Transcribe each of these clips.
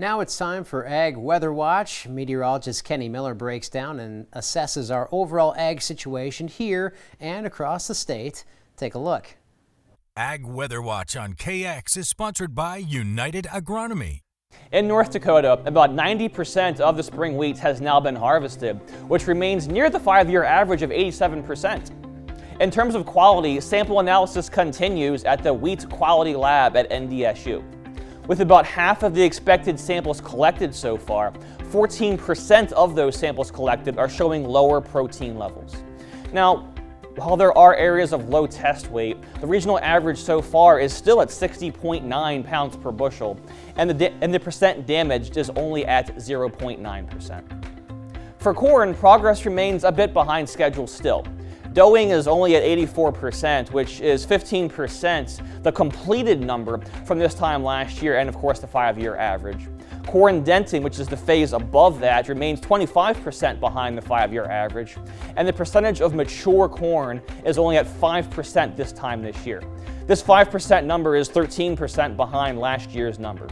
Now it's time for Ag Weather Watch. Meteorologist Kenny Miller breaks down and assesses our overall ag situation here and across the state. Take a look. Ag Weather Watch on KX is sponsored by United Agronomy. In North Dakota, about 90% of the spring wheat has now been harvested, which remains near the 5-year average of 87%. In terms of quality, sample analysis continues at the Wheat Quality Lab at NDSU. With about half of the expected samples collected so far, 14% of those samples collected are showing lower protein levels. Now, while there are areas of low test weight, the regional average so far is still at 60.9 pounds per bushel, and the percent damaged is only at 0.9%. For corn, progress remains a bit behind schedule still. Doughing is only at 84%, which is 15% the completed number from this time last year and, of course, the 5-year average. Corn denting, which is the phase above that, remains 25% behind the 5-year average, and the percentage of mature corn is only at 5% this time this year. This 5% number is 13% behind last year's number.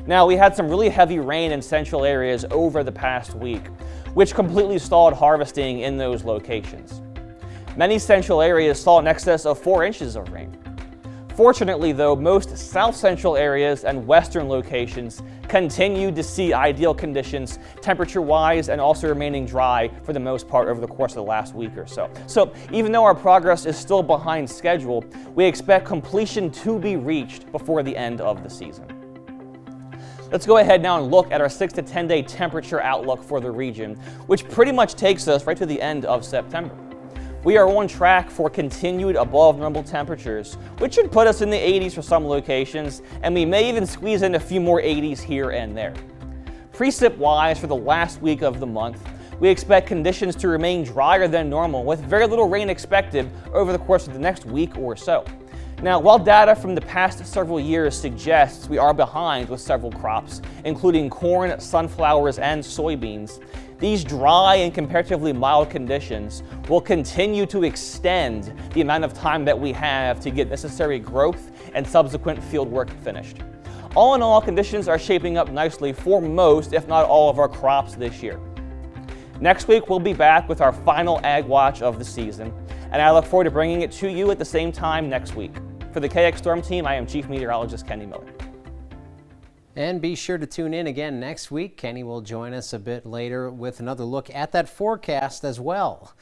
Now, we had some really heavy rain in central areas over the past week, which completely stalled harvesting in those locations. Many central areas saw in excess of 4 inches of rain. Fortunately, though, most south central areas and western locations continued to see ideal conditions temperature-wise and also remaining dry for the most part over the course of the last week or so. So even though our progress is still behind schedule, we expect completion to be reached before the end of the season. Let's go ahead now and look at our 6 to 10 day temperature outlook for the region, which pretty much takes us right to the end of September. We are on track for continued above normal temperatures, which should put us in the 80s for some locations, and we may even squeeze in a few more 80s here and there. Precip-wise, for the last week of the month, we expect conditions to remain drier than normal, with very little rain expected over the course of the next week or so. Now, while data from the past several years suggests we are behind with several crops, including corn, sunflowers, and soybeans, these dry and comparatively mild conditions will continue to extend the amount of time that we have to get necessary growth and subsequent field work finished. All in all, conditions are shaping up nicely for most, if not all, of our crops this year. Next week, we'll be back with our final Ag Watch of the season, and I look forward to bringing it to you at the same time next week. For the KX Storm Team, I am Chief Meteorologist Kenny Miller. And be sure to tune in again next week. Kenny will join us a bit later with another look at that forecast as well.